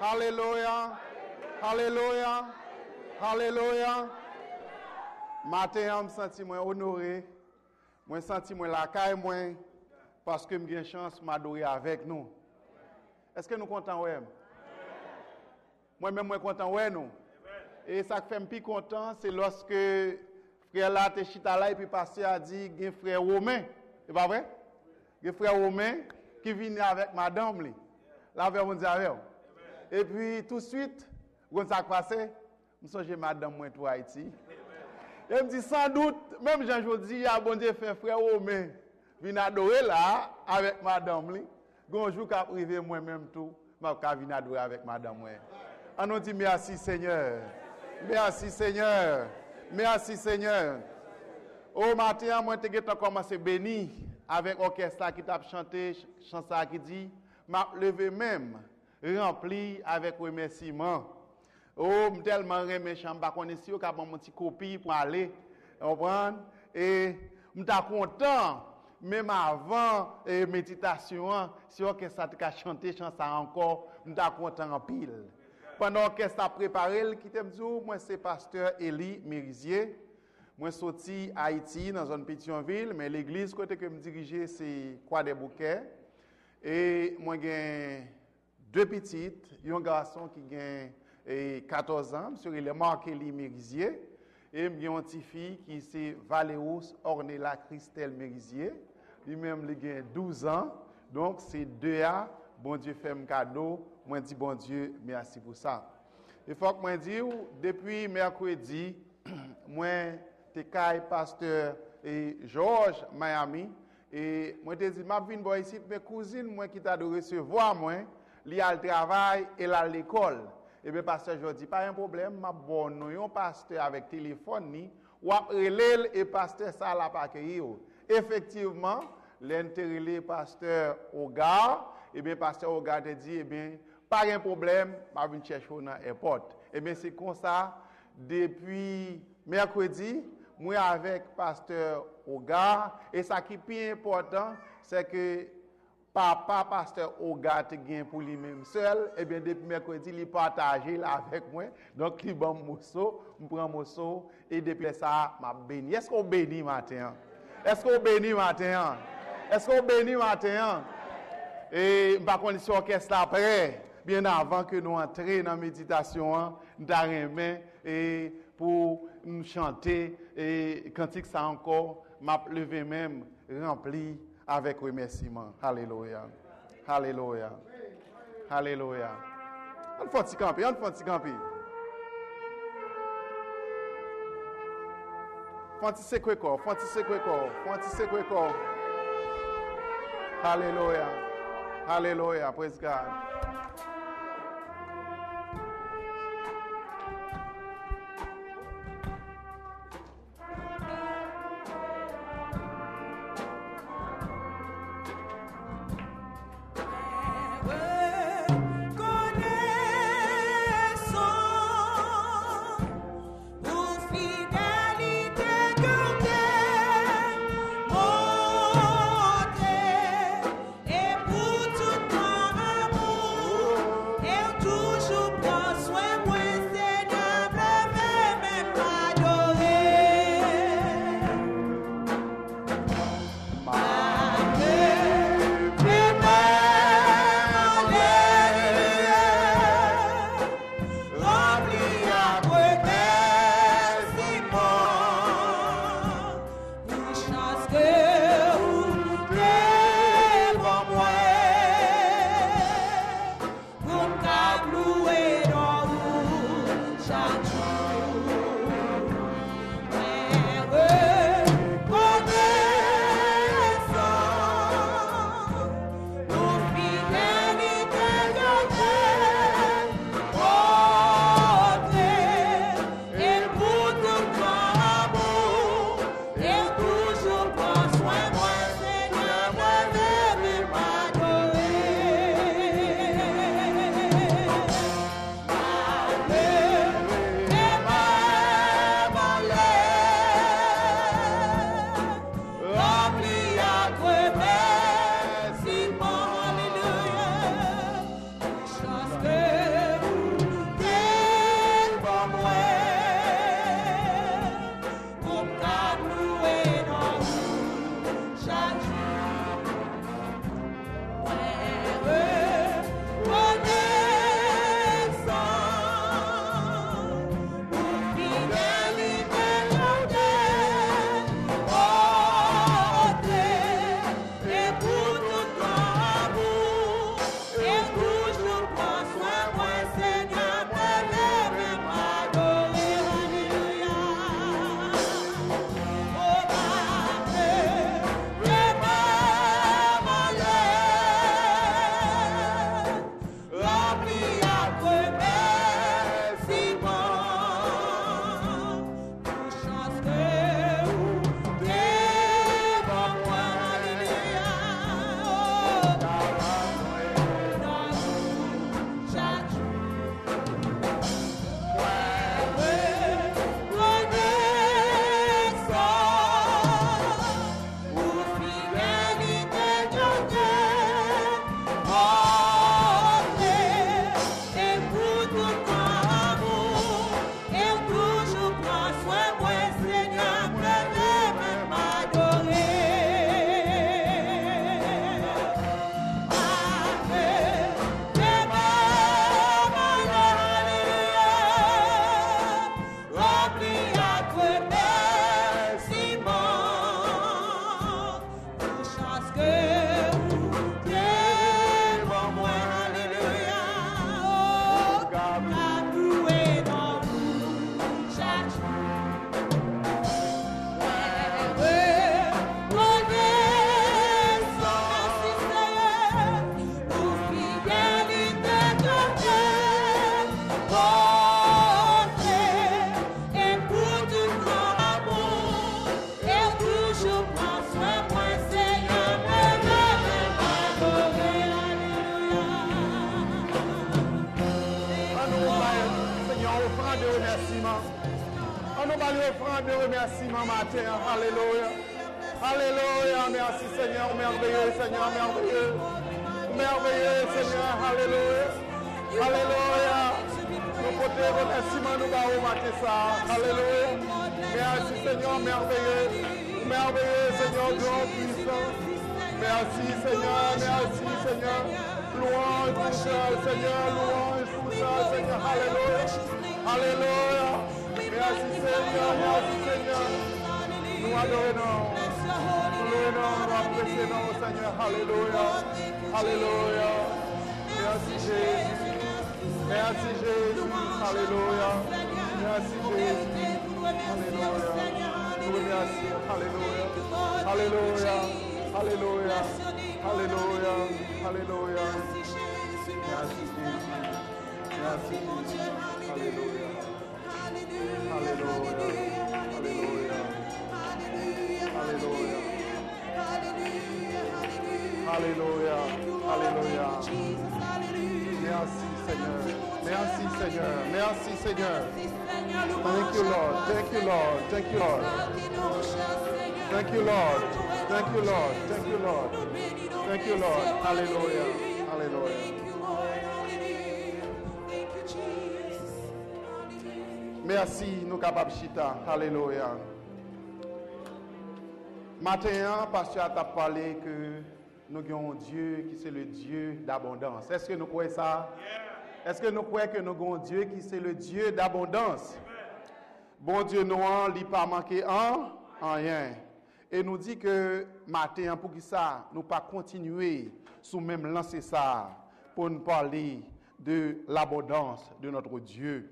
Alléluia. Alléluia. Alléluia. Matin, je me sens honoré. Je me sens la caille parce que j'ai une chance de m'adorer avec nous. Est-ce que nous sommes contents? Moi-même, je suis content. Nous. Et ça qui fait plus content, c'est lorsque frère là, te chita là, et puis pasteur a dit, il y a un frère Romain. C'est pas vrai? Il y a un frère Romain qui vient avec madame. Là, on dit avec. Et puis, tout de suite, quand ça passé, je songe madame moi pour Haïti. Et me dit, sans doute, même Jean-Jodi, il y a bon Dieu fait frère Romain, vient adorer là, avec madame. Quand je vais priver moi-même tout, je vais venir adorer avec madame. On nous dit merci Seigneur. Merci Seigneur. Merci Seigneur. Au matin, moi, je commencé à bénir avec l'orchestre qui t'a chanté, chanson qui dit, m'a levé même, rempli avec remerciement. Oh, tellement remercié, je ne sais pas si vous avez une petite copie pour aller, comprendre? Et je suis content, même avant la méditation, si l'orchestre a chanté chanson encore, je suis content en pile. Pendant l'orchestre a préparé, moi c'est pasteur Eli Mérizier. Moi sorti à Haïti dans une petite ville, mais l'église côté que me diriger c'est Croix des Bouquets. Et moi j'ai deux petites, un garçon qui a 14 ans, monsieur il est Marc Eli Mérizier, et j'ai une petite fille qui c'est Valéus Ornella Christelle Mérizier. Lui-même il a 12 ans. Donc c'est deux A, bon Dieu fait un cadeau. Moi dis bon Dieu, merci pour ça. Il faut que moi dise depuis mercredi, moi te caille pasteur et Georges Miami et moi te dit m'a vinn voir ici mes cousines moi qui t'a de recevoir moi, li al travail et à l'école. Et bien pasteur Georges dit pas un problème, m'a bon nous un pasteur avec téléphone ni ou relève et pasteur ça la pas accueillir. Effectivement, l'intérêt pasteur Ogar et bien pasteur Ogar te dit et bien pas de problème, je vais chercher dans l'aéroport. Et bien c'est comme ça, depuis mercredi, moi avec pasteur Ogar, et ça qui est plus important, c'est que papa, pasteur Ogar, te gagne pour lui-même seul, et bien depuis mercredi, il partage là avec moi. Donc il prend un morceau, je prends un morceau, et depuis ça, je bénis. Est-ce qu'on bénit matin? Est-ce qu'on bénit matin? Est-ce qu'on bénit matin? Et je ne vais pas si l'orchestre après. Bien avant que nous entrions dans la méditation, nous avons et pour nous chanter et cantique ça encore, m'a levé même rempli avec remerciement. Alléluia. Alléluia. Alléluia. On fait un petit campi, on fait un petit campi. Font un petit secret corps, font un petit secret corps, font un petit secret corps. Alléluia. Alléluia. Praise God. Et pour tout ton amour. offrande de remerciement matin. Alléluia. Alléluia. Merci Seigneur, merveilleux, Seigneur, merveilleux. Merveilleux, Seigneur. Alléluia. Alléluia. Nous portons remerciement, nous allons matin ça. Alléluia. Merci Seigneur, merveilleux. Merveilleux, Seigneur, grand puissant. Merci Seigneur, merci Seigneur. Louange pour ça, Seigneur, louange pour ça, Seigneur. Alléluia. Alléluia. Merci Seigneur, merci Seigneur. Nous adorons, nous louons, nous apprécions, Seigneur. Alléluia. Alléluia. Merci Jésus. Merci Jésus. Alléluia. Merci Jésus. Alléluia. Nous remercions. Alléluia. Alléluia. Alléluia. Alléluia. Alléluia. Merci Jésus. Merci Jésus. Alléluia. Alléluia. Alléluia. Alléluia. Alléluia. Alléluia. Merci Seigneur. Merci Seigneur. Merci Seigneur. Thank you Lord. Thank you Lord. Thank you Lord. Thank you Lord. Thank you Lord. Thank you Lord. Thank you Lord. Hallelujah. Hallelujah. Merci, nous capables chita. Alléluia. Matin, pasteur a parlé que nous avons un Dieu qui c'est le Dieu d'abondance. Est-ce que nous croyons ça? Est-ce que nous croyons que nous avons un Dieu qui c'est le Dieu d'abondance? Bon Dieu, nous n'avons pas manqué en rien. Et nous dit que matin, pour qui ça, nous pas continuer sous même lancer ça pour nous parler de l'abondance de notre Dieu.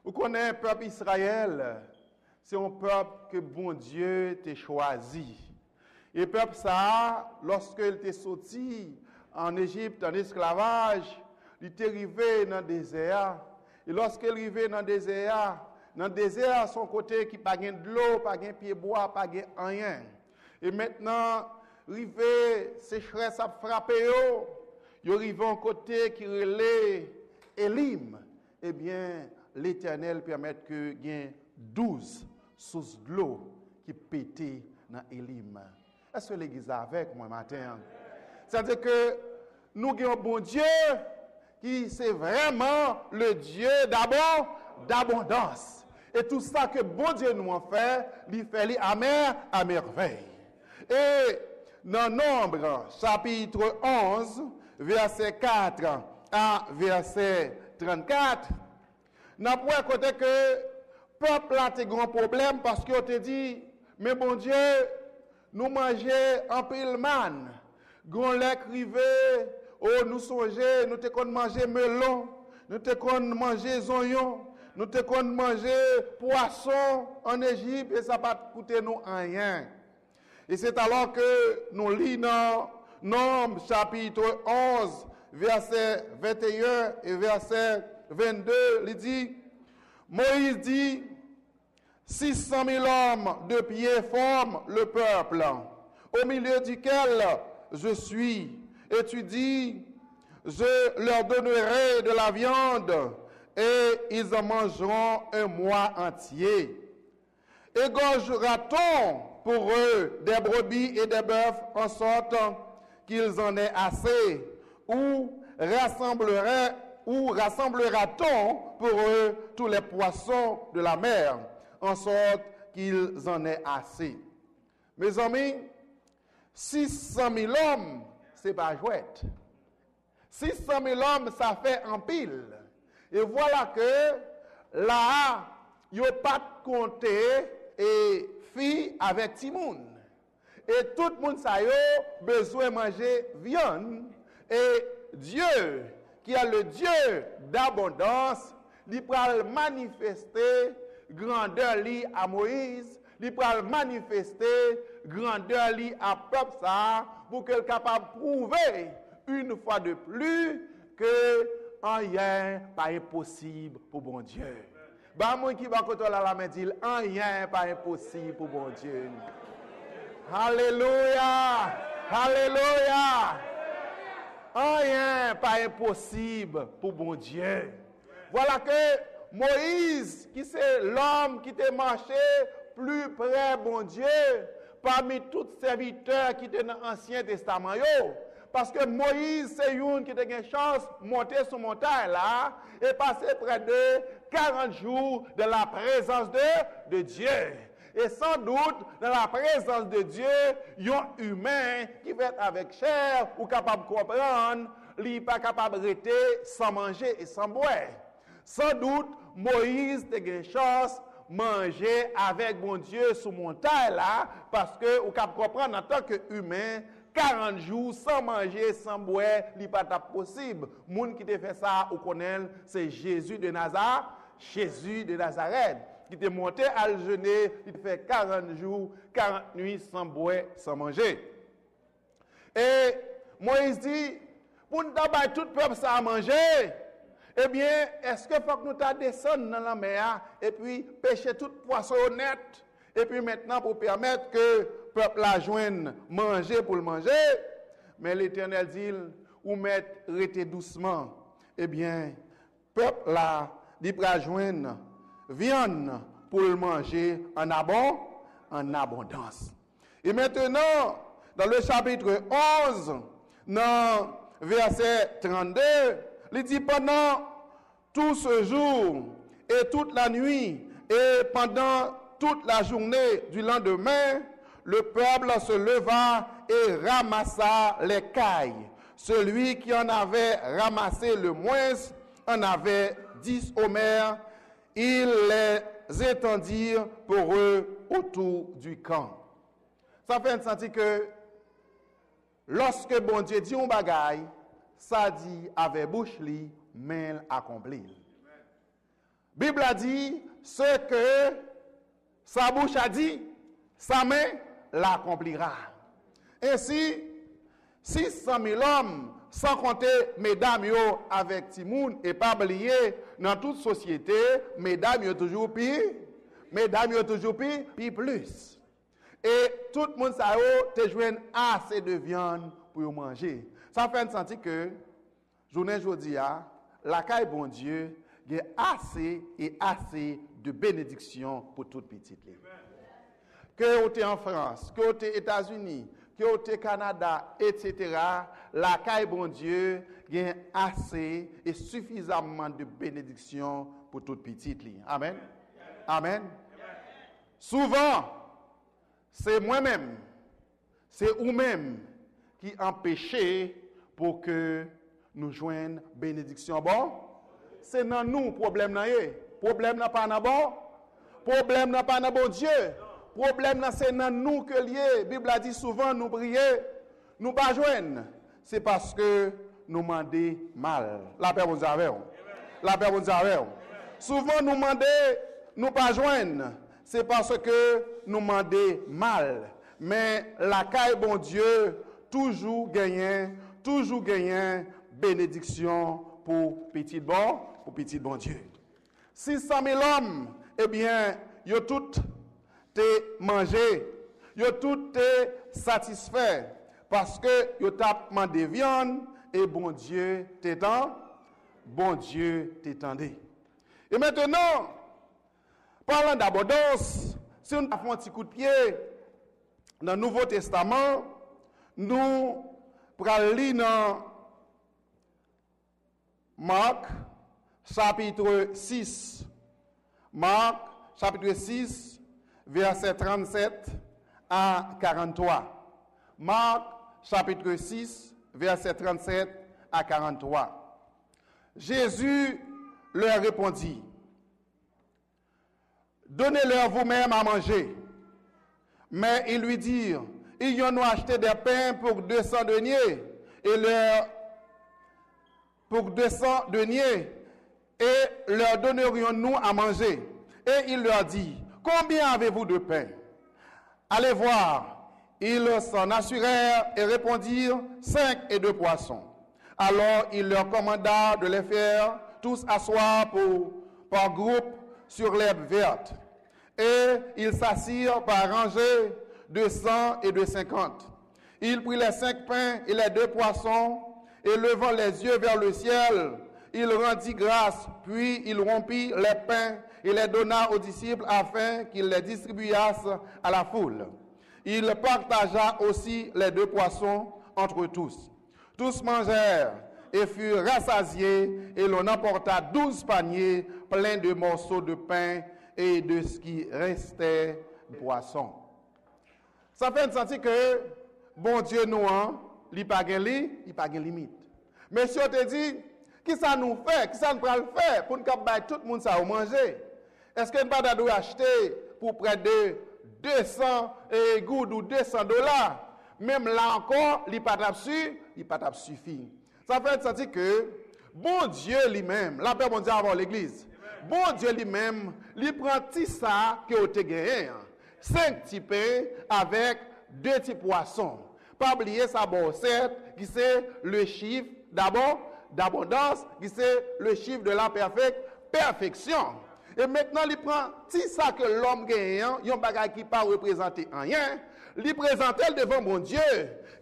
Vous connaissez le peuple Israël, c'est un peuple que bon Dieu t'a choisi. Et le peuple ça, lorsqu'il était sorti en Égypte en esclavage, il était arrivé dans le désert. Et lorsqu'il est arrivé dans le désert, son côté qui pas de l'eau, pas de pied bois, pas de rien. Et maintenant, arrivé, sécheresse a frappé eux. Il arrivé un côté qui relève Élim. Eh bien, l'Éternel permet que il y ait 12 sources de l'eau qui pétaient dans Élim. Est-ce que l'église est avec moi matin? C'est-à-dire que nous avons un bon Dieu qui c'est vraiment le Dieu d'abondance. Et tout ça que bon Dieu nous a fait, il fait à merveille. Et dans Nombre, chapitre 11, verset 4 à verset 34, nous avons côté que le peuple a un grand problème parce qu'on te dit, mais bon Dieu, nous mangeons un pile man. Gon lek rive, oh nous songeons, nous te kon manger melon, nous te kon manger zonyon, nous te kon manger poisson en Égypte et ça va coûter nous rien. Et c'est alors que nous lisons dans Nombre chapitre 11, verset 21 et verset 22, il dit, Moïse dit, 600 000 hommes de pied forment le peuple, au milieu duquel je suis. Et tu dis, je leur donnerai de la viande et ils en mangeront un mois entier. Égorgera-t-on pour eux des brebis et des bœufs en sorte qu'ils en aient assez? Ou rassemblera-t-on pour eux tous les poissons de la mer en sorte qu'ils en aient assez? Mes amis, 600 000 hommes, c'est pas jouette. 600 000 hommes, ça fait en pile. Et voilà que là, il n'y a pas de compter et filles avec Timoun. Et tout le monde a besoin de manger viande. Et Dieu, qui est le Dieu d'abondance, il peut manifester grandeur li à Moïse, il peut manifester grandeur li à peuple ça pour qu'elle soit capable de prouver une fois de plus que rien pas impossible pour bon Dieu. Bah moi qui va côté la main dit rien pas impossible pour bon Dieu. Alléluia! Alléluia! Rien pas impossible pour bon Dieu. Voilà que Moïse, qui c'est l'homme qui t'a marché plus près, bon Dieu, parmi tous les serviteurs qui étaient dans l'Ancien Testament. Parce que Moïse, c'est une qui a une chance de monter sur montagne là et passer près de 40 jours dans la présence de Dieu. Et sans doute, dans la présence de Dieu, il y a un humain qui va être avec chair ou capable de comprendre, il n'est pas capable de rester sans manger et sans boire. Sans doute, Moïse a une chance de manger avec mon Dieu sur montagne là, parce que vous capable de comprendre en tant qu'humain, 40 jours sans manger, sans boire, ce n'est pas possible. Le monde qui te fait ça, vous connaissez, c'est Jésus de Nazareth. Jésus de Nazareth, qui était monté à le jeûner, il fait 40 jours, 40 nuits sans boire, sans manger. Et Moïse dit, pour nous donner tout le peuple ça à manger, eh bien, est-ce qu'il faut que nous descendions dans la mer et puis pêcher tout poisson honnête, et puis maintenant pour permettre que le peuple la joigne manger pour le manger? Mais l'Éternel dit, ou mettre rester doucement. Eh bien, le peuple là, il va joindre viande pour le manger en abondance. Et maintenant, dans le chapitre 11, dans verset 32, il dit pendant tout ce jour et toute la nuit et pendant toute la journée du lendemain, le peuple se leva et ramassa les cailles. Celui qui en avait ramassé le moins en avait 10 homères. Ils les étendirent pour eux autour du camp. Ça fait sentir que lorsque bon Dieu dit un bagaille, ça dit avec bouche li, mais accompli. Bible a dit ce que sa bouche a dit, sa main l'accomplira. Ainsi, 600 000 hommes, sans compter mesdames yo avec Timoun, et pas oublier, dans toute société, mesdames yo toujours pire, puis plus. Et tout le monde ça te joindre assez de viande pour manger. Ça fait sentir que journée aujourd'hui la caille bon Dieu, il y a assez et assez de bénédictions pour toute petite. Que vous êtes en France, que vous êtes aux États-Unis, que vous êtes au Canada, etc., la caille bon Dieu, il y a assez et suffisamment de bénédictions pour toute petite. Amen. Amen. Souvent, c'est moi-même, c'est vous-même qui empêchez pour que nous joignions bénédiction. Bon, c'est dans nous problème n'a problème n'a pas dans bon, problème n'a pas dans bon Dieu. Problème c'est dans nous que lié. Bible a dit souvent nous prier, nous pas joindre. C'est parce que nous demandons mal. La paix vous avez. La paix vous avez. Souvent nous demandons nous pas joindre. C'est parce que nous demandons mal. Mais la caille bon Dieu toujours gagnant bénédiction pour petit bon Dieu. 600 000 hommes, eh bien, ils ont tout mangé, ils ont tout satisfait parce que ils ont demandé viande et bon Dieu t'étendait. Et maintenant, parlant d'abondance, si nous avons un petit coup de pied dans le Nouveau Testament, nous prenons lire dans Marc, chapitre 6. Marc, chapitre 6, verset 37 à 43. Marc, chapitre 6, verset 37 à 43. Jésus leur répondit, « Donnez-leur vous-même à manger. » Mais ils lui dirent, « Ils y en ont acheté des pains pour 200 deniers, et leur donnerions-nous à manger. » Et il leur dit, « Combien avez-vous de pain? » Allez voir. Ils s'en assurèrent et répondirent, 5 et 2 poissons. Alors il leur commanda de les faire tous asseoir par groupe sur l'herbe verte. Et ils s'assirent par rangées de 100 et de 50. Il prit les 5 pains et les 2 poissons, et levant les yeux vers le ciel, il rendit grâce, puis il rompit les pains et les donna aux disciples afin qu'ils les distribuassent à la foule. Il partagea aussi les 2 poissons entre tous. Tous mangèrent et furent rassasiés, et l'on emporta 12 paniers pleins de morceaux de pain et de ce qui restait de poisson. Ça fait sentir que bon Dieu nous il n'y a pas de limite. Mais si on te dit, qui ça nous fait, qui ça nous va le faire pour nous faire tout le monde ça manger? Est-ce qu'on ne doit pas acheter pour près de 200 gouttes ou $200? Même là encore, il n'y a pas de suffit. Ça fait sentir que bon Dieu lui-même, la paix bon Dieu avant l'église, bon Dieu lui-même, il prend tout ça que vous avez gagné. 5 petits pains avec 2 petits poissons. Pas oublier sa bossette, qui c'est le chiffre d'abord d'abondance, qui c'est le chiffre de la perfection. Et maintenant, il prend tout ça que l'homme gagne, il y a un bagage qui ne pas représenter rien, il présente devant mon Dieu,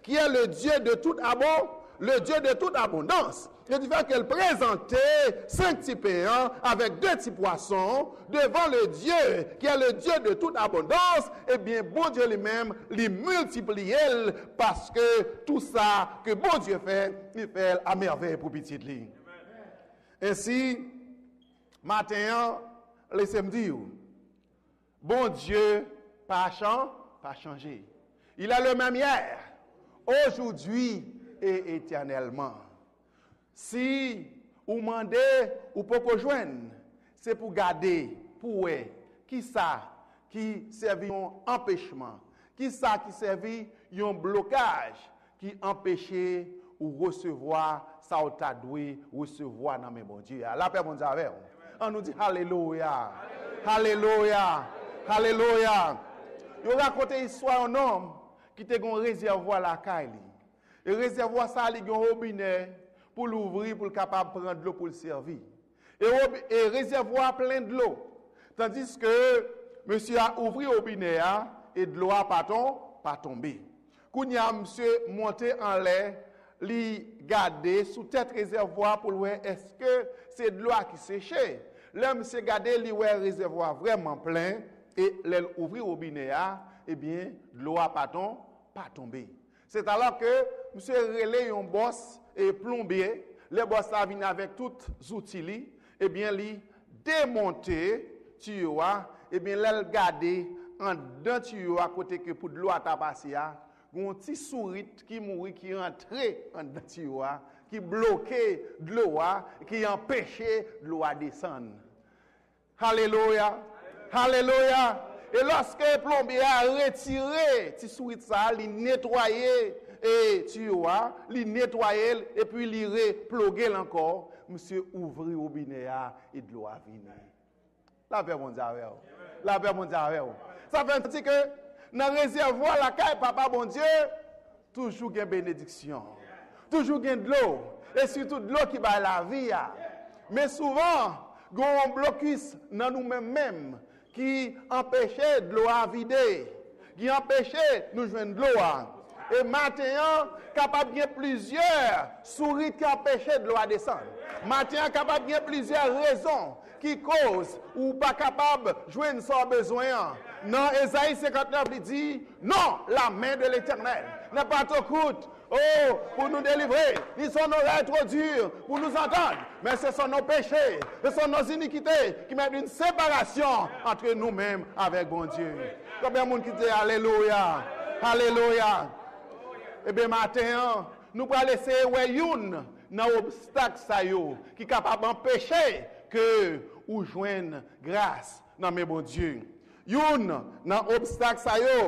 qui est le Dieu de toute abondance. Et du fait qu'elle présentait 5 petits pains avec 2 petits poissons devant le Dieu, qui est le Dieu de toute abondance, eh bien, bon Dieu lui-même, lui multiplie parce que tout ça que bon Dieu fait, il fait à merveille pour petit lui. Ainsi, matin, laissez-moi dire, bon Dieu, pas changé. Il a le même hier, aujourd'hui et éternellement. Si vous demandez ou pouvez joindre, c'est pour garder, pour qui ça qui servit un empêchement, qui ça qui servit un blocage, qui empêchait ou recevoir ça ou t'a doué recevoir dans mes bon Dieu. La paix bon Dieu avec vous. On nous dit alléluia. Alléluia. Alléluia. Yo raconte histoire un homme qui était un réservoir la caille. Et réservoir ça il un robinet pour l'ouvrir pour le capable prendre de l'eau pour le servir. Et réservoir plein de l'eau. Tandis que monsieur a ouvert le robinet et de l'eau a pas tombé. Kounya monsieur monté en l'air, li garder sous tête réservoir pour voir est-ce que c'est de l'eau qui séchait. Là monsieur garder li ouais réservoir vraiment plein et l'ouvrir au robinet et bien de l'eau a pas tombé. C'est alors que monsieur relé un boss et plombier, les boss là viennent avec tous les outils et bien li démonter tuyau et bien l'elle garder en dedans tuyau à côté que pour de l'eau à passer un petit souris qui mourit qui rentrait en dedans tuyau qui bloquait de l'eau qui empêchait de l'eau à descendre. Alléluia. Alléluia. Et lorsque le plombier a retiré petit souris ça, il nettoyé et tuyau il nettoyé et puis il replogué encore, monsieur ouvrit au robinet et de l'eau a venir. La paix mon Dieu avec vous. La paix mon Dieu avec vous. Ça fait dire que dans le réservoir la caille papa bon Dieu toujours une bénédiction. Toujours de l'eau et surtout de l'eau qui va la vie. Mais souvent, il y a un blocus dans nous-mêmes qui empêchait de l'eau à vider, qui empêchait de nous joindre de l'eau. Et maintenant, capable de plusieurs souris qui empêchaient de l'eau à descendre. Maintenant, capable de plusieurs raisons qui causent ou pas capable de joindre son besoin. Non, Ésaïe 59 il dit, non, la main de l'Éternel n'est pas trop courte. Oh, pour nous délivrer, ils sont nos oreilles trop dures pour nous entendre. Mais ce sont nos péchés, ce sont nos iniquités qui mettent une séparation entre nous-mêmes avec bon Dieu. Combien de monde qui dit Alléluia, Alléluia. Eh bien, matin, nous allons laisser une dans l'obstacle qui est capable d'empêcher que nous joignons grâce dans mes bon Dieu. Une dans l'obstacle,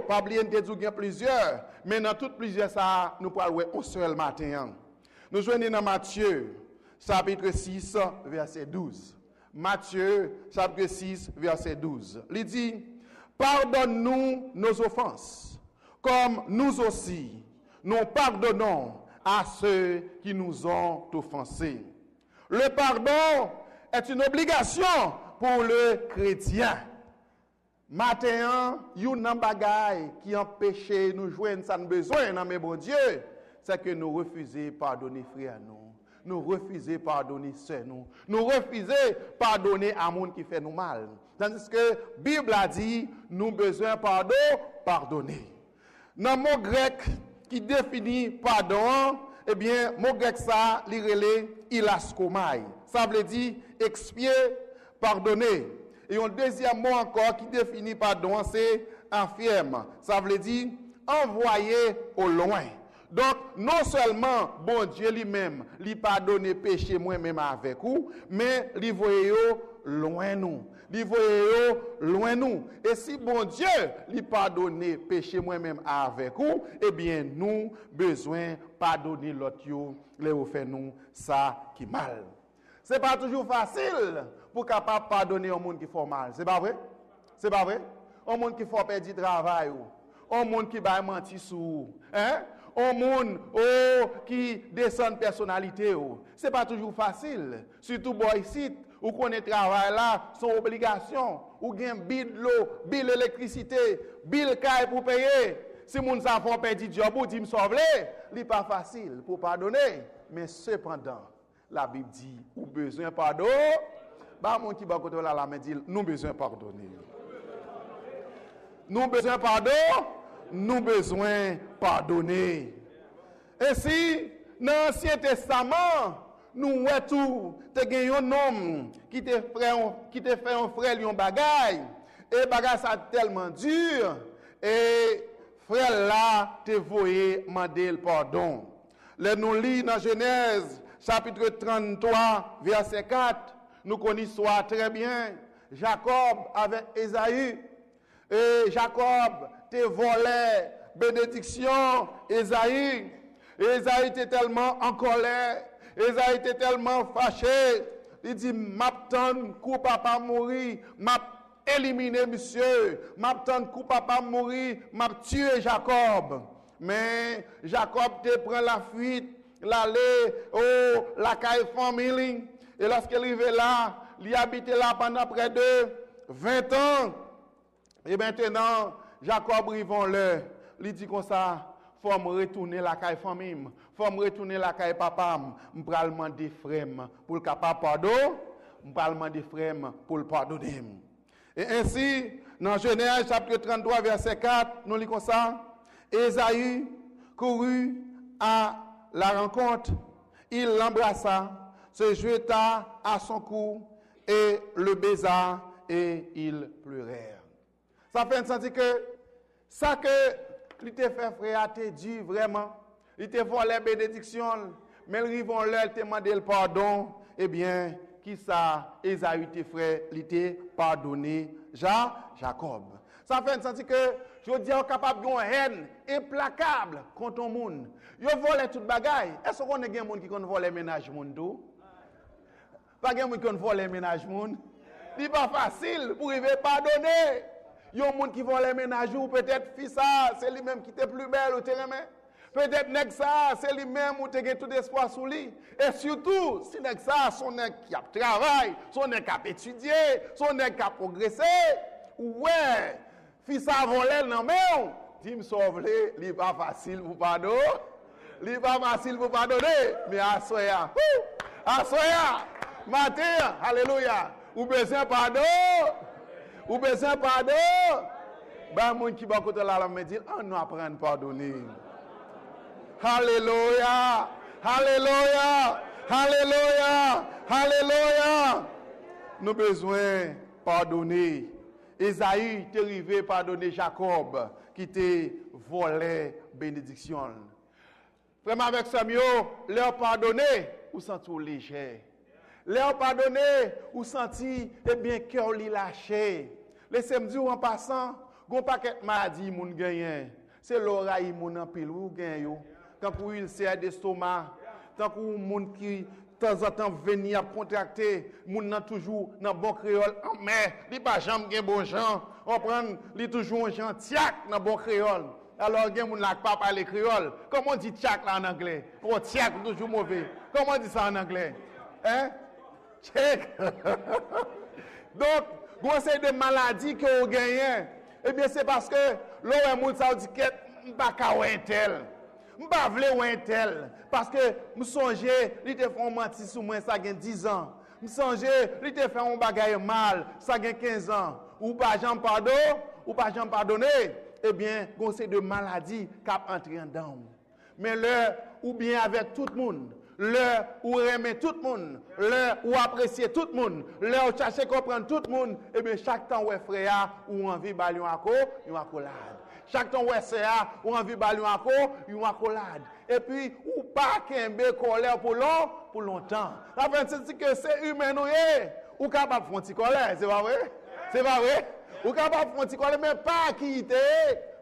pas oublier de plusieurs, mais dans toutes plusieurs, ça, nous parlons un seul matin. Nous joignons dans Matthieu, chapitre 6, verset 12. Matthieu, chapitre 6, verset 12. Il dit, pardonne-nous nos offenses, comme nous aussi, nous pardonnons à ceux qui nous ont offensés. Le pardon est une obligation pour le chrétien. Matin, yon nan bagay qui empêche nous joindre sans besoin dans mes bon Dieu, c'est que nous refusons pardonner frère nous. nous refusons pardonner seuls nous. Nous refusons pardonner à monde qui fait nous mal. Tandis que la Bible a dit, nous avons besoin de pardonner. Dans le mot grec qui définit pardon, eh bien, le mot grec ça, l'irélé, ilaskomai. Ça veut dire expier, pardonner. Et un deuxième mot encore qui définit pardon, c'est infirme. Ça veut dire envoyer au loin. Donc, non seulement, bon Dieu lui-même, lui pardonne péché moi-même avec vous, mais lui voyez loin nous. Lui voyez loin nous. Et si bon Dieu lui pardonne péché moi-même avec vous, eh bien, nous besoin pardonner l'autre, les fait nous ça qui mal. C'est pas toujours facile pour capable pardonner au monde qui fait mal. C'est pas vrai? C'est pas vrai? Au monde qui fait perdre du travail, au monde qui va mentir sur, hein? Au monde qui descend personnalité. C'est pas toujours facile. Surtout boy ici, ou connaît travail là, son obligation, ou gain bill l'eau, bill l'électricité, bill caille pour payer. Si moun sa font perdre job ou dit me sauver, c'est pas facile pour pardonner, mais cependant la Bible dit ou besoin pardon, bah mon qui ba côté là la main dit nous besoin pardonner. Nous besoin pardon, nous besoin pardonner. Ainsi, dans l'Ancien Testament, nous voyons tout, te gagné un homme qui te fait un frère lui un bagaille, et bagaille ça tellement dur, et frère là te voyé demander le pardon. Là nous lisons dans Genèse chapitre 33 verset 4, nous connaissons l'histoire très bien. Jacob avec Ésaü, et Jacob te volait bénédiction Ésaü. Ésaü était tellement en colère, Ésaü était tellement fâché. Il dit, m'attend coup papa mourir, m'a éliminé monsieur, m'attend coup papa mourir, m'a tué Jacob. Mais Jacob te prend la fuite, l'aller la caille famille. Et lorsqu'il arrivait là, il habitait là pendant près de 20 ans. Et maintenant, Jacob arrive là, il dit comme ça, faut me retourner la caille famille, faut me retourner la caille papa, me pral demander frère pour le capable pardon, me pral demander frère pour le pardonner. Et ainsi, dans Genèse chapitre 33 verset 4, nous lisons ça, Ésaü courut à la rencontre, il l'embrassa, se jeta à son cou et le baisa et ils pleurèrent. Ça fait sentir que ça que il te fait frère te dit vraiment, il te volé bénédiction, mais ils vont leur te demander le pardon, eh bien, qui ça, Ésaü tes frères, il te pardonné Jacob. Ça fait sentir que je dis capable de haine implacable contre le monde. Yo volé toute bagaille. Est-ce qu'on a des gens qui connaissent voler ménage monde? Pas des gens qui connaissent voler ménage monde. C'est pas facile pour arriver pardonner. Il y a des gens qui volent ménage ou peut-être fils ça, c'est lui-même qui est plus belle ou terrain. Peut-être nèg ça, c'est lui-même ou tu as tout espoir sur lui. Et surtout, si nèg ça, son nèg qui a travail, son nèg qui a étudié, son nèg qui a progressé, ouais, fils ça volé non mais dis me sauver, il pas facile pour pardonner. Il pas facile pour pardonner, mais à soya. Matin, alléluia. Ou besoin pardon. Ou besoin pardon. Ben moun qui ba côté là me dit on nous apprendre pardonner. Alléluia. Alléluia. Alléluia. Alléluia. Nous besoin pardonner. Ésaü est arrivé pardonner Jacob qui te volé bénédiction. Vraiment avec Samuel, leur pardonner ou sentir léger. Leur pardonner ou sentir eh bien cœur li lâché. Laissez-moi dire en passant, gon paquet maladie moun gagne. C'est l'oreille moun en pile ou gagne yo. Tant pour ulcère d'estomac, tant pour moun qui de temps en temps venir à contracter, moun nan toujours dans bon créole, mais li pas jamais gen bon gens, on prend li toujours un gens tiak dans bon créole. Alors gen moun la pas parler créole. Comment on dit tiak là en anglais? Oh tiak toujours mauvais. Comment on dit ça en anglais? Hein? Check. Donc, quand c'est des maladies que vous gagnez, eh bien c'est parce que l'on moun ça dit que pas ka tel. m'pa vle ou un tel parce que me songe li te font menti sous moi ça gen 10 ans. Me songe li te fait un bagaille mal, ça gen 15 ans. Ou pas jamais pardon, ou pas jamais pardonner, eh bien, gon c'est de maladie k'ap entrer en dedans. Mais l'heure ou bien avec tout le monde, l'heure où aimer tout le monde, l'heure où apprécier tout le monde, l'heure où chercher comprendre tout le monde, eh bien chaque temps où frère ou envie balion une accolade. Chaque temps où c'est ou envie balion une accolade. Et puis ou pas kembe colère pour longtemps. La fin c'est que c'est humain ou capable de faire colère, c'est pas vrai? C'est pas vrai? Ou capable de faire colère mais pas quitter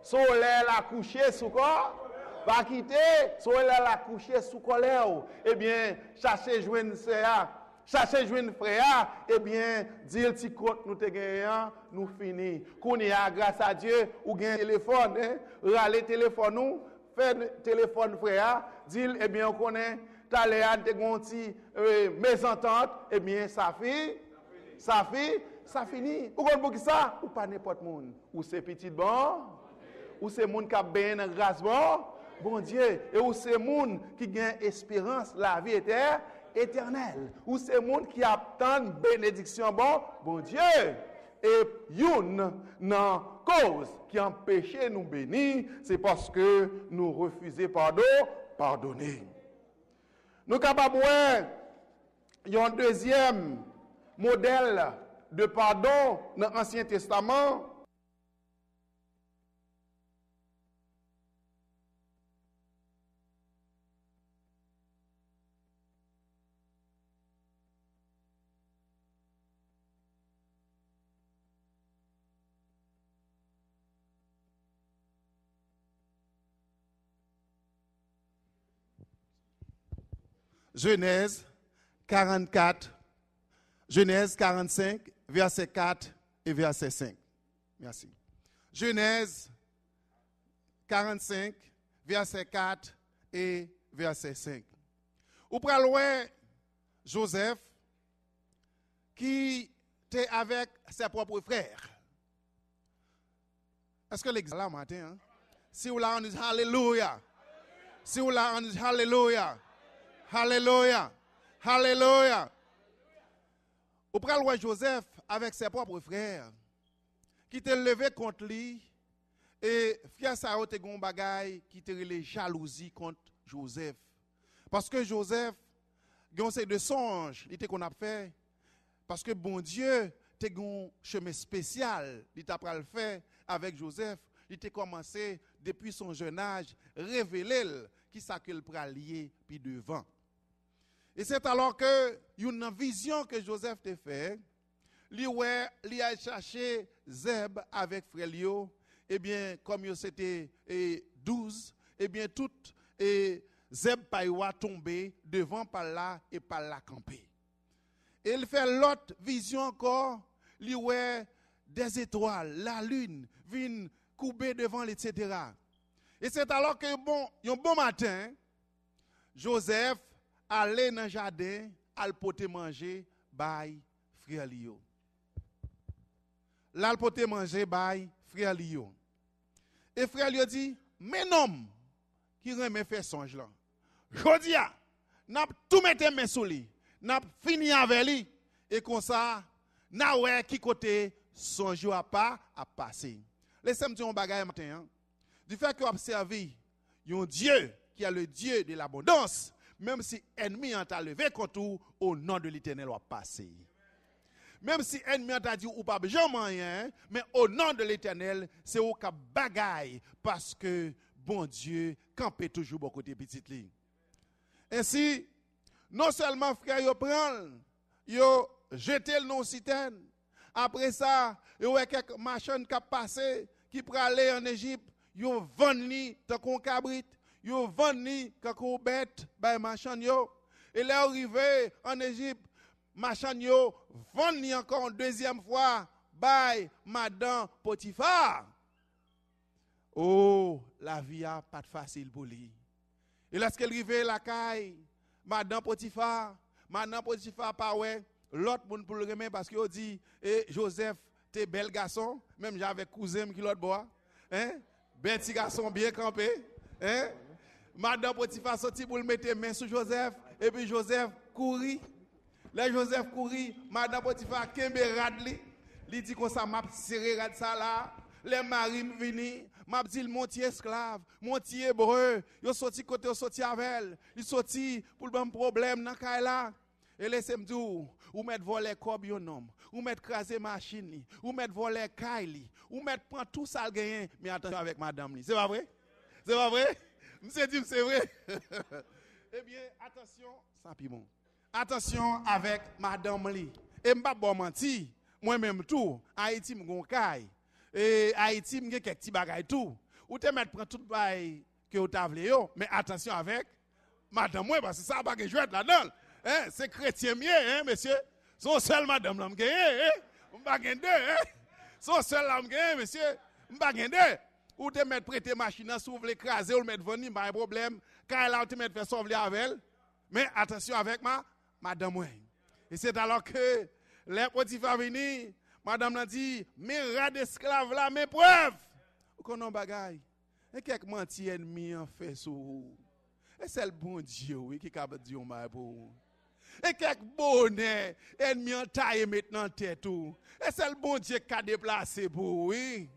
soleil la coucher sous corps. Pas quitter, soit la coucher sous colère. Eh bien, chercher joindre CA, chercher joindre frère, eh bien, dire petit compte nous te gagnant, nous fini. Qu'on y a grâce à Dieu ou gain téléphone, hein, râler téléphone nous, faire téléphone frère, dire eh bien on connaît t'aléa te gonti mésentente, eh bien ça fini. Ou qu'on ça ou pas n'importe monde, ou c'est petit bon, ou c'est monde qui a bien dans grâce bon Dieu, et où c'est monde qui gagne espérance, la vie éternelle, où c'est monde qui attend bénédiction bon Dieu, et une non cause qui empêche nous bénir, c'est parce que nous refusons pardonner. Nous capables il y a un deuxième modèle de pardon dans l'Ancien Testament. Genèse 44, Genèse 45, verset 4 et verset 5. Merci. Genèse 45, verset 4 et verset 5. Ou praloin Joseph qui était avec ses propres frères. Est-ce que l'exemple là matin? Hein? Si vous là on dit Alléluia. Si vous là on dit Alléluia. Alléluia. Alléluia. Au praloin Joseph avec ses propres frères qui étaient levés contre lui et frère ça a été gon bagaille qui était les jalousie contre Joseph. Parce que Joseph gon c'est de songe, il était qu'on a fait parce que bon Dieu te gon chemin spécial, il t'a pral fait avec Joseph, il était commencé depuis son jeune âge révéler qui ça que le pral lier puis devant. Et c'est alors que une vision que Joseph te fait, lui a cherché Zeb avec frère Lio, et bien comme c'était 12, et bien tout Zeb païwa tombé devant par là et par là campé. Et il fait l'autre vision encore, lui des étoiles, la lune vient couper devant etc. Et c'est alors que un bon matin, Joseph aller dans le jardin, al pote manger, bay frère Lio. Là, al pote manger, bay frère Lio. Et frère Lio dit, mais non, qui remet fait songe là. Jodia, n'a tout mettre mes sous lui, n'a fini avec lui, et comme ça, n'a ouais qui côté songe a pas à passer. Laissez-moi dire un bagage matin. Du fait que vous observez, un Dieu qui est le Dieu de l'abondance, même si ennemi en t'a levé contre vous, au nom de l'Éternel va passer. Même si ennemi en t'a dit ou pas jamais rien, mais au nom de l'Éternel, c'est au cap bagaille parce que bon Dieu campait toujours beaucoup côté petite ligne. Ainsi, non seulement frère yo prend, yo jeté le non citerne. Après ça, yo a quelques machines qui passé qui pour aller en Égypte, yo vendre tant qu'on cabrit. Yo vendre kako bête bay machan yo et là arrivé en Égypte machan yo vendre encore une deuxième fois bay madame Potiphar. Oh, la vie a pas facile pour lui. Et lorsqu'elle arrivé la caille madame Potiphar pas ouais l'autre monde pour le remettre parce que dit Joseph t'es bel garçon, même j'avais cousin qui l'autre bois, hein? Bel petit garçon bien campé, hein? Madame Potiphar sorti pour le mettre main sur Joseph, et puis Joseph courit. Là, Joseph courit, Madame Potiphar kembe radli. Il dit qu'on ça m'a serré rad ça là. Les marines viennent, m'a dit mon petit esclave, mon petit hébreu, il sorti côté, il sorti avec elle. Il sorti pour le bon problème dans là. Et laissez-moi dire, ou mettre voler cob yon homme, ou mettre craser machine, ou mettre voler caille, ou mettre prendre tout ça le gagner, mais attention avec madame li. C'est pas vrai? C'est pas vrai? Monsieur dit c'est vrai. Eh bien, attention, sans piment. Attention avec madame li. Et m'pa bon menti, moi-même tout, Haïti m'gon caille. Et Haïti m'gen quelques petits bagages tout. Ou te mettre prendre tout bail que ou t'a vle yo, mais attention avec madame moi parce que ça pas que jouer là-dedans. Hein, c'est chrétien mieux, hein, monsieur. Son seul madame là m'gagne, hein. M'pa gen deux, hein. Son seul là m'gagne, monsieur. M'pa gen deux. Ou te mettre prêter machine s'ouvre l'écraser ou mettre venir pas un problème. Quand là te mettre faire sauver avec elle. Mais attention avec madame moi. Et c'est alors que les Potiphar vini, madame l'a dit, mes rats d'esclaves là, mes preuves. Ou qu'on en bagaille. Et quelques menti ennemis en fait sous. Et c'est le bon Dieu, oui, qui a dit au pour. Et quelques bonnets ennemis en taille maintenant tête tout. Et c'est le bon Dieu qui a déplacé pour, oui.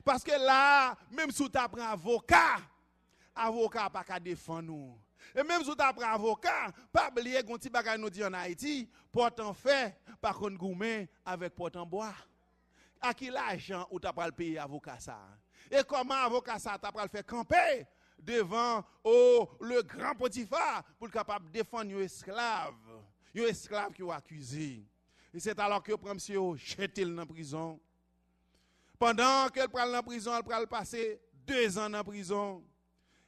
Parce que là, même si tu apprends avocat pas qu'à défendre nous. Et même si tu apprends avocat, pas oublier qu'on petit bagage nous dit en Haïti, porte en fait, par contre gourmet avec porte en bois. À qui l'argent ou tu pas le payer avocat ça? Et comment avocat ça tu pas le faire camper devant le grand Potiphar pour capable défendre un esclave qui est accusé. Et c'est alors que prend monsieur jeter dans la prison. Pendant qu'elle prend la prison, elle prend passer 2 ans dans la prison.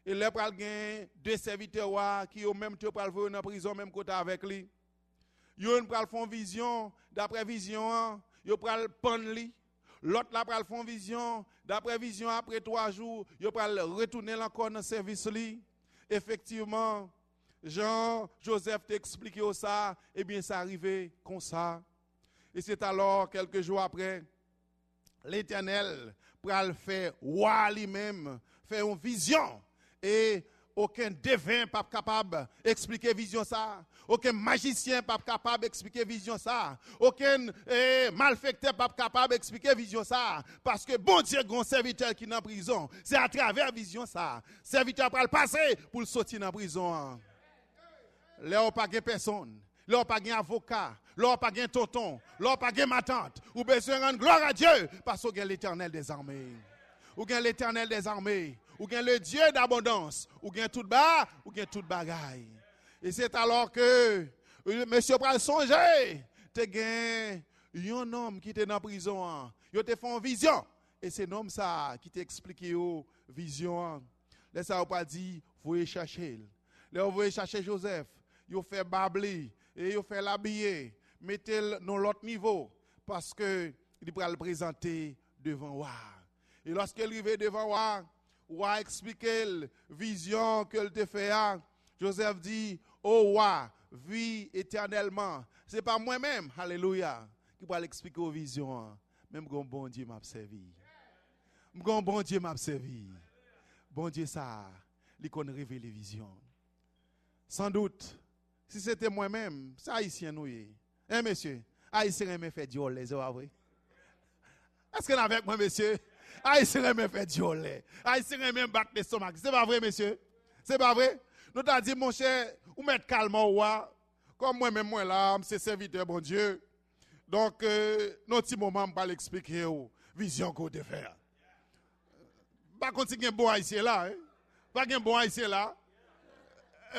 Et là, elle gagne 2 serviteurs qui au même temps prend dans la prison, même côté avec lui. Ils prend font vision, d'après vision, ils prend prendre lui. L'autre là prend font vision, d'après vision après 3 jours, ils prend retourner encore dans le service lui. Effectivement, Jean-Joseph t'a expliqué ça, et bien ça arrivé comme ça. Et c'est alors quelques jours après l'Éternel pral faire roi lui-même, faire une vision et aucun devin pas capable d'expliquer vision ça, aucun magicien pas capable d'expliquer vision ça, aucun malfaiteur pas capable d'expliquer vision ça, parce que bon Dieu grand serviteur qui est en prison, c'est à travers vision ça, serviteur pral passer pour sortir dans prison. Là pas de personne. Là, pas de avocat, là, pas de tonton, là, pas de ma tante. Ou besoin de rendre gloire à Dieu parce que l'Éternel des armées. Ou bien l'Éternel des armées. Ou bien le Dieu d'abondance. Ou bien tout bas, ou bien tout bagaille. Et c'est alors que monsieur pral songer, te gen un homme qui était dans la prison. Il te fait une vision. Et c'est l'homme ça qui t'a expliqué une vision. Là, ça pas dit, vous voulez chercher. Là, vous voulez chercher Joseph. Il fait babler. Et il fait l'habiller, mettez-le dans l'autre niveau, parce que il va le présenter devant Wa. Et lorsqu'il arrive devant Wa explique la vision qu'elle te fait. Joseph dit, oh Wa, vis éternellement. Ce n'est pas moi-même, alléluia, qui va l'expliquer aux visions. Même quand bon Dieu m'a servi. Quand bon Dieu m'a servi. Bon Dieu ça, il connaît révéler les visions. Sans doute. Si c'était moi-même, c'est haïtien nous. Hein, monsieur? Haïtien me fait diolé, c'est vrai? Est-ce que avec moi, monsieur? Haïtien me fait diolé. Haïtien me battre le stomac. C'est pas vrai, monsieur? C'est pas vrai? Nous t'avons dit, mon cher, ou mettre calme, comme moi-même, moi là, c'est serviteur, bon Dieu. Donc, notre petit moment, je vais l'expliquer, vision qu'on te fait. Pas continuer bon haïtien là, hein? Pas un bon haïtien là.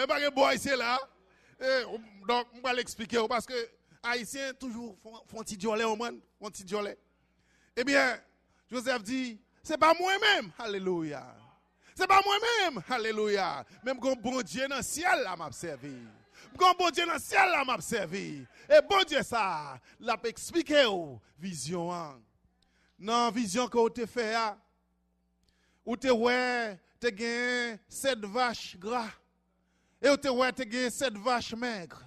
Pas un bon haïtien là. Donc, je vais l'expliquer parce que les Haïtiens toujours font petit diolé au monde, font petit diolé. Eh bien, Joseph dit, c'est pas moi-même, alléluia. C'est pas moi-même, alléluia. Même quand bon Dieu dans le ciel m'a servi. Quand bon Dieu dans le ciel m'a servi. Et bon Dieu ça, l'a expliqué vision. Non, vision que vous te fait, ou te ouais, te gagne 7 vaches gras. Et vous te gagné 7 vaches maigres.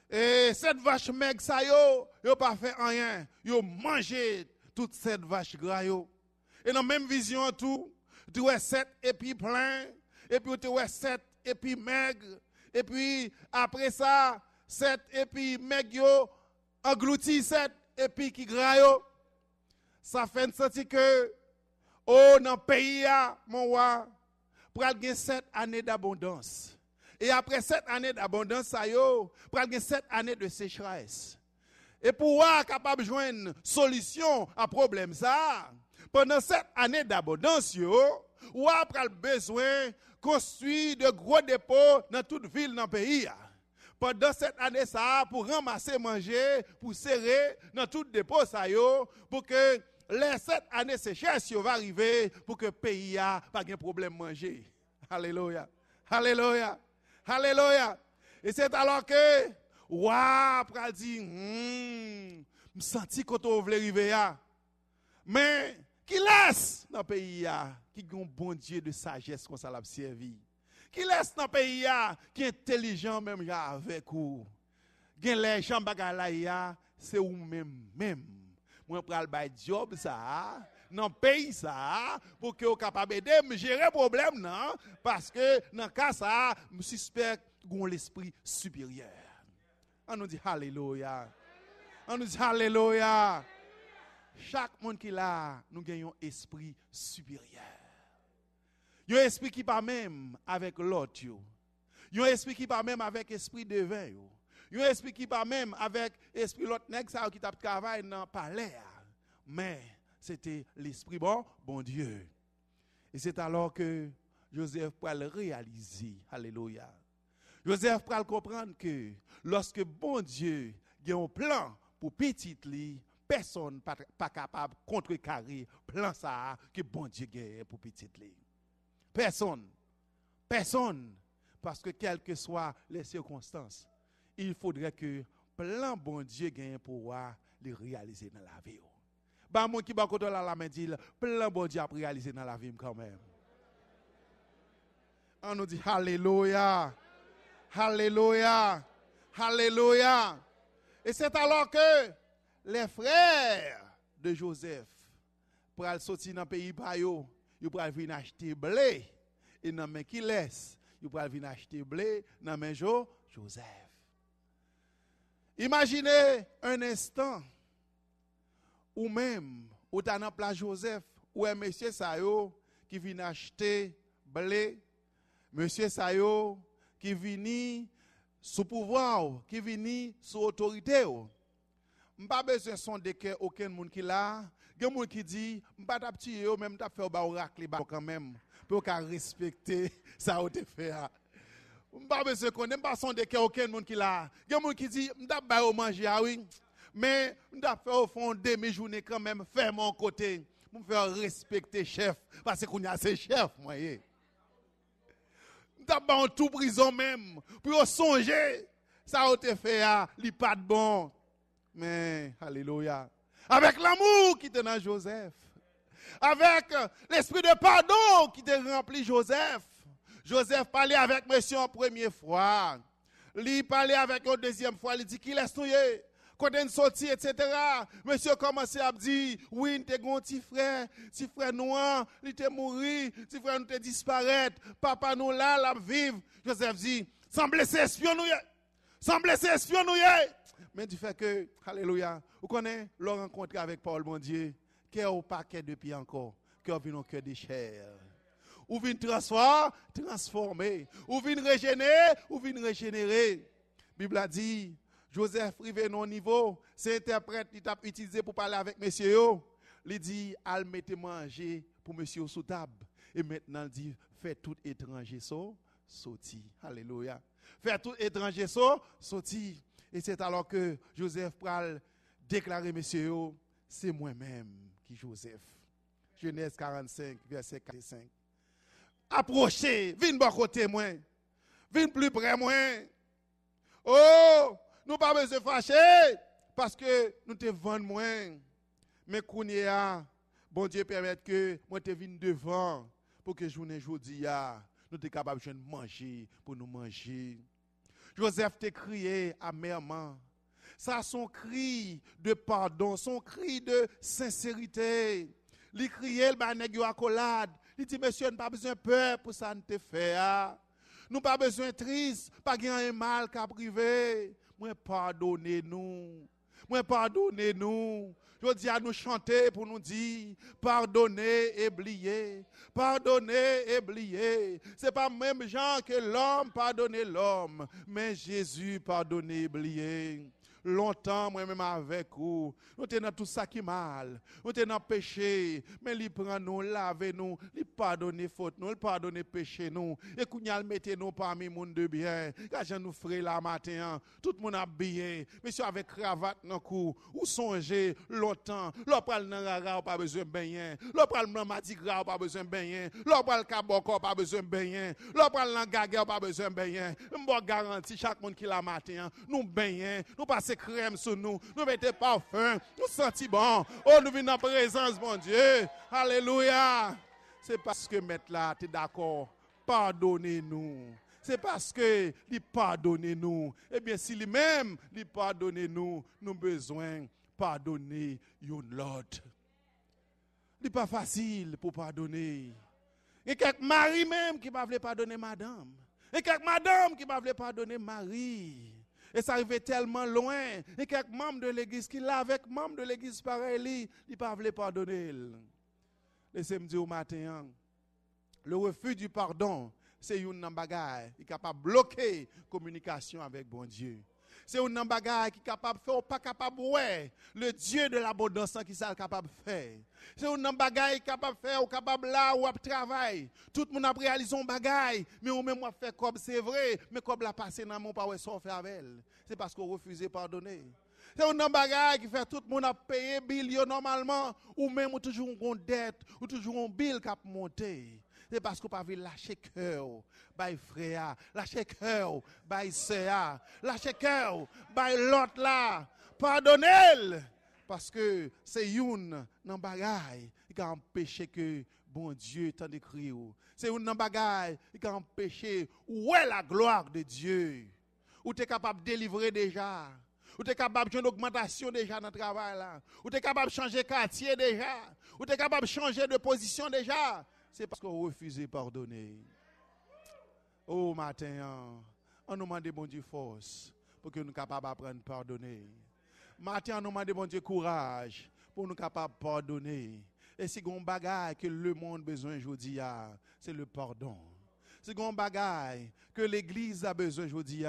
Et 7 vaches maigres, ça yo pas fait rien. Yo mangé toutes 7 vaches gras yo. Et dans la même vision tout, tu vois 7 épis pleins. et puis tu vois 7 épis maigres, et puis après ça, 7 épis maigres engloutis 7 épis qui gras yo. Ça fait sentir que, oh, dans le pays, mon roi, pour avoir 7 années d'abondance. Et après 7 années d'abondance, ça yo, pour avoir 7 années de sécheresse. Et pour être capable de joindre une solution à problème ça, pendant 7 années d'abondance, ou après le besoin de construire de gros dépôts dans toute ville dans le pays. Pendant 7 années ça, pour ramasser, manger, pour serrer dans tout dépôt ça yo, pour que les 7 années sécheresse va arriver, pour que le pays n'a pas de problème manger. Alléluia. Alléluia. Alléluia. Et c'est alors que, waouh, pour dire, me senti quand on veut arriver. Mais, qui laisse dans le pays, qui a un bon Dieu de sagesse qu'on l'a servi. Qui laisse dans le pays, qui est intelligent même avec vous. Qui les gens bagala, c'est vous même. Moi, je prends le job, ça. Dans le pays ça pour que vous capable d'aider me gérer problème non parce que dans cas ça me suspecte gon l'esprit supérieur. On nous dit alléluia. On nous dit alléluia. Chaque monde qui là nous gagnons esprit supérieur. Yon esprit qui pas même avec l'autre yo. Yon esprit qui pas même avec esprit divin yo. Yon esprit qui pas même avec esprit l'autre nèg ça qui t'a travail dans palais. Mais c'était l'esprit bon Dieu. Et c'est alors que Joseph peut le réaliser. Alléluia. Joseph peut comprendre que lorsque bon Dieu a un plan pour petit li, personne pas capable de contrecarrer plan ça que bon Dieu a pour petit li. Personne. Parce que quelles que soient les circonstances, il faudrait que plan bon Dieu gagne pour le réaliser dans la vie. Bah mon qui va côté la main dit plein bon Dieu a réalisé dans la vie quand même. On nous dit alléluia. Alléluia. Alléluia. Et c'est alors que les frères de Joseph pour aller sortir dans le pays pa yo, ils pour venir acheter blé et dans main qui laisse, ils pour venir acheter blé dans main Joseph. Imaginez un instant ou même, ou dans la place Joseph, ou un monsieur Sayo qui vient acheter blé, monsieur Sayo qui vient sous pouvoir, qui vient sous autorité. Je n'ai pas besoin de sonder que aucun monde qui là, il y a des gens qui disent, je ne vais pas petit même faire un oracle quand même, pour respecter ça au te fait. Je n'ai pas besoin de pas sonder que aucun monde qui là, il y a des gens qui disent, je ne vais pas manger, oui. Mais je dois faire au fond demi-journée quand même, faire mon côté, pour me faire respecter chef, parce qu'on a ces chefs, moi. Je dois en tout prison même, pour songer, ça a été fait, il n'est pas de bon. Mais, alléluia, avec l'amour qui était dans Joseph, avec l'esprit de pardon qui était rempli Joseph, Joseph parlait avec monsieur en première fois, il parlait avec une deuxième fois, il dit qu'il laisse nous. Quand on sorti, etc., monsieur commençait à dire, oui, nous avons un petit frère noir, il était mort, petit frère nous était disparaître, papa nous là, la vivre. Joseph dit, sans blesser espion nous, Mais du fait que, alléluia, vous connaissez, leur rencontre avec Paul, mon Dieu, cœur au paquet depuis encore, cœur vient au cœur de chair. Ou vient transformer, ou vient régénérer. La Bible a dit, Joseph arrivé à un niveau, c'est interprète qui t'a utilisé pour parler avec monsieur. Il dit, al mettez manger pour monsieur sous table. Et maintenant, il dit, fais tout étranger sorti. Alléluia. Fais tout étranger sorti. Et c'est alors que Joseph pral déclarer monsieur, c'est moi-même qui Joseph. Genèse 45, verset 4 et 5. Approchez, viens de côté moi. Viens plus près moi. Oh! Nous pas besoin de fâcher parce que nous te vendons moins. Mais kounia, bon Dieu permet que moi te vienne devant pour que journée jodi nous te capable de manger pour nous manger. Joseph te crié amèrement. Ça son cri de pardon, son cri de sincérité. Il criait le nèg yo accolade, Il dit, monsieur, nous pas besoin de peur pour ça nous te faire. Nous pas besoin de triste, pas gagner un mal qu'à privé. Moi, pardonnez-nous. Moi, pardonnez-nous. Je dis à nous chanter pour nous dire, pardonnez et oubliez. Pardonnez et oubliez. Ce n'est pas même gens que l'homme pardonner l'homme, mais Jésus pardonnez et oubliez. Longtemps, moi-même avec vous, nous sommes dans tout ça qui est mal, nous sommes dans le péché, mais il prend nous, lave nous, il pardonne faute nous, il pardonne péché nous, et qu'on y a mettez nous parmi le monde de bien, quand je nous ferai la matin, tout le monde habillé, monsieur avec cravate dans le cou, ou songez longtemps, l'on parle dans rara, pas besoin de baigner, l'on parle dans matigra, pas besoin de baigner, l'on parle kaboko, pas besoin de baigner, l'on parle dans gaguer, pas besoin de baigner, je garantis chaque monde qui la matin, nous baigner, nous passons crème sur nous, nous mettons parfum, nous sentons bon. Oh, nous venons en présence, mon Dieu. Alléluia. C'est parce que maître là, tu es d'accord. Pardonnez-nous. C'est parce que il pardonnez-nous. Eh bien, si lui-même, il pardonnez-nous, nous avons besoin pardonner l'autre. Ce n'est pas facile pour pardonner. Il y a quelques maris même qui ne veulent pas pardonner madame. Il y a quelques madames qui ne veulent pas pardonner mari. Et ça arrivait tellement loin. Et quelques membres de l'église qui là avec membres de l'église pareil, ils ne peuvent pas pardonner. Laissez-moi dire au matin, le refus du pardon, c'est une bagaille qui est capable de bloquer la communication avec bon Dieu. C'est une bagaille qui est capable de faire ou pas capable de faire. Le Dieu de l'abondance qui est capable de faire. C'est une bagaille qui est capable de faire ou capable là ou à travailler. Tout le monde a réalisé une bagaille, mais on même fait comme c'est vrai, mais comme la passé dans mon pas ouais faire avec elle. C'est parce qu'on refuse de pardonner. C'est une bagaille qui fait tout le monde a payé bill normalement ou même toujours une dette ou toujours un bill qui a monté. C'est parce qu'on pas lâcher cœur, by frère, lâcher cœur, by sœur, lâcher cœur, by l'autre là. Pardonnez-le. Parce que c'est une bagaille qui a empêché que bon Dieu t'en décrit. C'est une bagaille qui a empêché où est la gloire de Dieu. Où tu es capable de délivrer déjà. Où tu es capable de faire une augmentation déjà dans le travail là. Où tu es capable de changer de quartier déjà. Où tu es capable de changer de position déjà. C'est parce qu'on refuse de pardonner. Oh matin, on nous demande bon Dieu force pour que nous soyons capables d'apprendre à pardonner. Matin, on nous demande bon Dieu courage pour nous capables de pardonner. Et si on bagaille que le monde a besoin aujourd'hui, c'est le pardon. Si on bagaille que l'église a besoin aujourd'hui,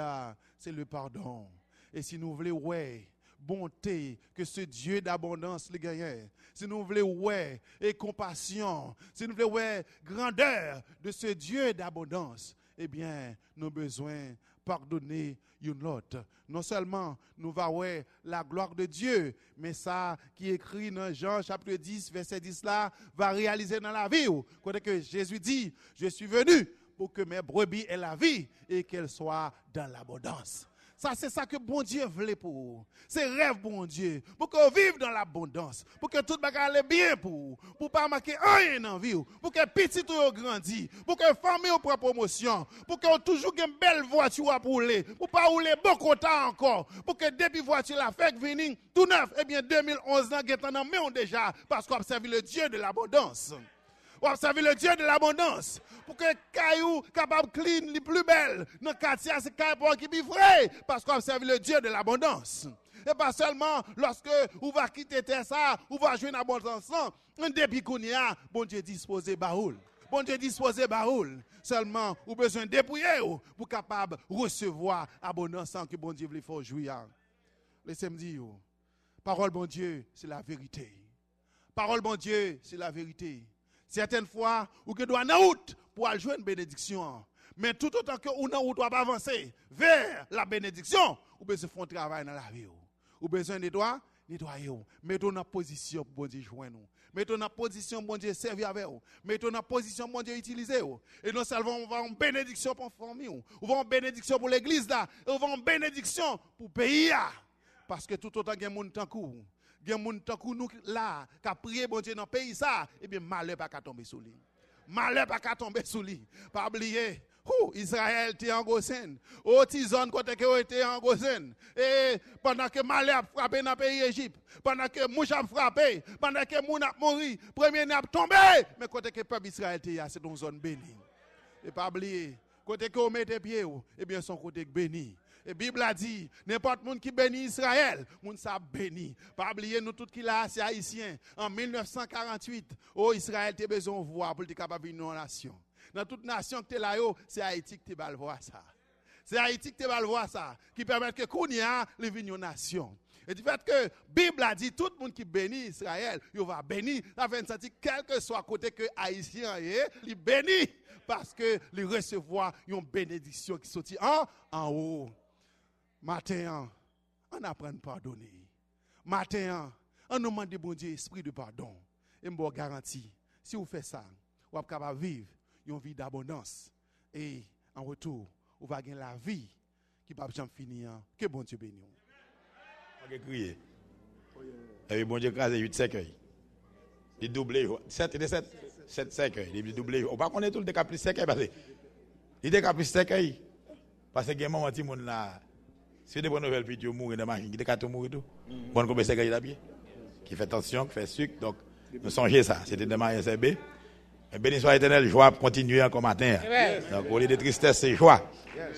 c'est le pardon. Et si nous voulons, ouais, bonté que ce Dieu d'abondance le gagne. Si nous voulons ouais et compassion, si nous voulons ouais grandeur de ce Dieu d'abondance, eh bien, nous avons besoin de pardonner une autre. Non seulement nous va ouais la gloire de Dieu, mais ça qui est écrit dans Jean chapitre 10 verset 10 là va réaliser dans la vie. Quand que Jésus dit, je suis venu pour que mes brebis aient la vie et qu'elles soient dans l'abondance. Ça, c'est ça que bon Dieu voulait pour vous. C'est rêve bon Dieu. Pour que vous viviez dans l'abondance. Pour que tout le monde aille bien pour vous. Pour ne pas marquer rien dans la vie. Pour que petit tout grandit. Pour que famille prenne promotion. Pour que vous toujours une belle voiture à rouler. Pour ne pas rouler beaucoup de temps encore. Pour que depuis voiture la fait venir tout neuf. Eh bien 2011 ans, vous avez déjà. Parce qu'on observe le Dieu de l'abondance. Vous observez le Dieu de l'abondance. Pour que caillou capable clean les plus belles. Dans le quartier, c'est caillou qui est vrai. Parce qu'on observe le Dieu de l'abondance. Et pas seulement lorsque vous va quitter ça, vous va jouer une abondance. Depuis qu'on y a, bon Dieu disposé baoul. Bon Dieu disposé baoul. Seulement, vous avez besoin de dépouiller pour capable recevoir abondance sans que bon Dieu vous fasse jouir. Laissez-moi dire, parole bon Dieu, c'est la vérité. Parole bon Dieu, c'est la vérité. Certaines fois, vous doit en route pour aller jouer une bénédiction. Mais tout autant que vous en route doit avancer vers la bénédiction, vous besoin faire un travail dans la vie. Vous besoin de nettoyer. Mettez-vous en position pour bon Dieu joindre nous. Mettez-vous en position pour bon Dieu servir avec vous. Mettez-vous en position pour bon Dieu utiliser vous. Et non seulement on va en bénédiction pour la famille, on va en bénédiction pour l'église là, et on va en bénédiction pour le pays là. Parce que tout autant que monde tant coup. Il y a des gens qui nous là, qui a prié bon Dieu dans le pays, ça, eh bien, malheur pas qu'à tomber sous lui. Malheur pas qu'à tomber sous lui. Pas oublier, Israël était en Gosen. Au Tizon, côté que était en Gosen. Et pendant que Malé a frappé dans le pays d'Égypte, pendant que Mouch a frappé, pendant que Moun a mouru, premier n'a tombé. Mais côté que le peuple Israël était, c'est dans une zone bénie. Et pas oublier, côté que vous mettez pied, eh bien, son côté béni. Et la Bible a dit, n'importe qui qui bénit Israël, moun sa béni. Pas oublier, nous tous qui là, c'est haïtien. En 1948, Israël a besoin de voir pour être capable de vivre une nation. Dans toute nation qui est là, c'est Haïti qui va voir ça. C'est Haïti qui va voir ça, qui permet que Kounia vive une nation. Et du fait que la Bible a dit, tout le monde qui bénit Israël, il va bénir. Ça fait sentir, quel que soit côté que Haïtien est, il bénit. Parce que il recevoir une bénédiction qui sortit en haut. Matin, on apprend à pardonner. Matin, on nous demande bon Dieu esprit de pardon. Et je vous garantis, si vous faites ça, vous êtes capable de vivre une vie d'abondance. Et en retour, vous allez gagner la vie qui ne va jamais finir. Que bon Dieu bénisse. On va crier. Et bon Dieu crase 8 cercueils. Il doublé 7 cercueils. Il doublé. On va connaître tout le décaplis cercueils parce que il décaplis cercueils parce que il y a un moment où on là. Si des bonnes nouvelles, puis tu mourir dans la machine, qui est tout mourir tout. Bon, comme c'est qu'il a pied, qui fait tension, qui fait sucre. Donc, nous songez ça. C'était de ma SRB. Béni soit éternel, joie pour continuer encore matin. Donc, au lieu de tristesse, c'est joie.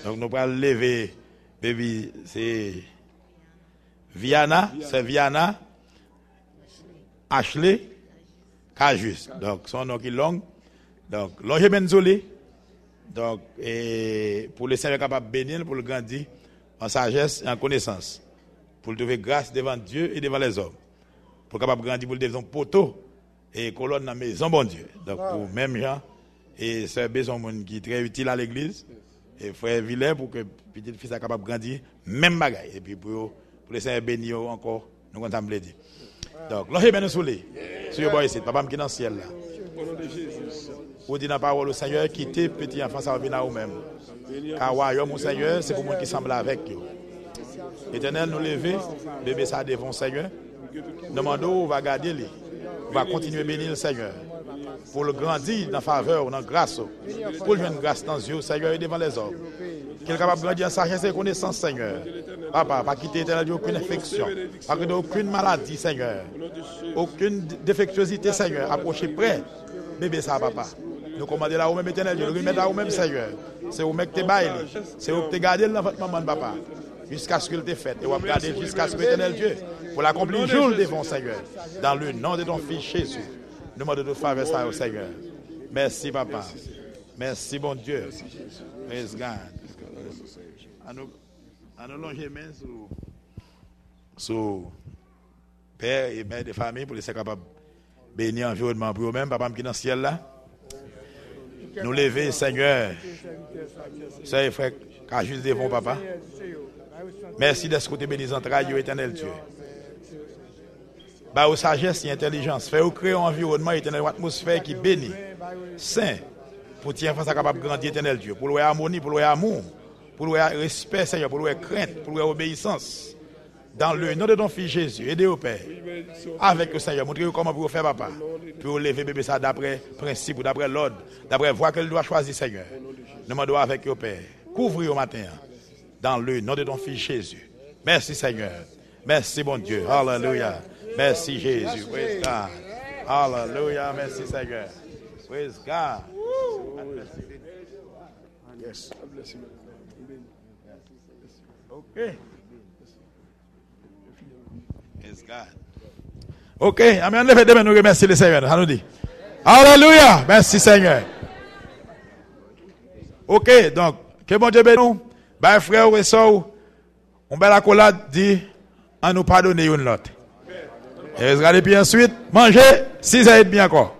Donc, nous allons lever, baby, c'est Viana, Ashley, Cajus. Donc, son nom qui est long. Donc, Longe Benzouli. Donc, et pour le Seigneur capable de bénir, pour le grandir en sagesse et en connaissance, pour trouver grâce devant Dieu et devant les hommes, pour capable grandir pour devenir poteau et colonne dans la maison, bon Dieu. Donc, pour même gens, et c'est besoin monde qui est très utile à l'église, et frère Villers pour que petit fils soit capable de grandir, même bagaille, et puis pour les Seigneur bénir encore, nous comptons le dire. Donc, l'on est bien soulé, sur le bois ici, papa qui est dans le ciel là. Vous dites dans la parole au Seigneur, quittez petit enfant, ça va venir à vous-même. Car mon Seigneur, c'est pour moi qui semble avec vous. Éternel, nous lever, bébé ça devant Seigneur. Demandons, on va garder lui. On va continuer à bénir le Seigneur. Pour le grandir dans la faveur, dans la grâce. Pour le jouer grâce dans les yeux, Seigneur, et devant les hommes. Qu'il est capable de grandir en sagesse et connaissance, Seigneur. Papa, pas quitter éternel, aucune infection. Pas quitter aucune maladie, Seigneur. Aucune défectuosité, Seigneur. Approchez près. Bébé ça, papa. Nous commandons là où même éternel Dieu, nous remettons là où même Seigneur. C'est où même que tu bailles, c'est où tu gardes dans votre maman, papa. Jusqu'à ce que tu fait. Et on va garder jusqu'à ce que éternel Dieu, pour l'accomplir jour devant Seigneur. Dans le nom de ton fils Jésus. Nous demandons de faveur ça au Seigneur. Merci, papa. Merci, bon Dieu. Praise God. À nous longer main sur père et mère de famille pour les être capables de bénir l'environnement pour eux-mêmes, papa qui est dans le ciel là. Nous lever, Seigneur. Seigneur, frère, car juste devant papa. Merci de ce côté béni entrailles, éternel Dieu. Bah, aux sagesse et intelligence. Fais-vous créer un environnement éternel, une atmosphère qui bénit, saint, pour que tu sois capable de grandir, éternel Dieu. Pour l'harmonie, pour l'amour, pour le respect, Seigneur, pour la crainte, pour l'obéissance. Dans le nom de ton fils Jésus, aidez au Père. Avec le Seigneur, montrez-vous comment vous faire, papa. Pour lever bébé ça d'après principe, d'après l'ordre, d'après voie qu'elle doit choisir, Seigneur. Nous demandons avec le Père. Couvrir au matin. Dans le nom de ton fils Jésus. Merci, Seigneur. Merci, bon Dieu. Alléluia. Merci, Jésus. Praise God. Alléluia. Merci, Seigneur. Praise God. Yes. OK. Praise God. OK. Amen. Levez demain, nous remercions le Seigneur. Ça nous dit. Alléluia. Merci, Seigneur. OK. Donc, que bon Dieu bénisse nous. Ben, frère et soeur, on bel accolade dit, à nous pardonner une l'autre. Et regardez puis ensuite, manger 6h30 encore.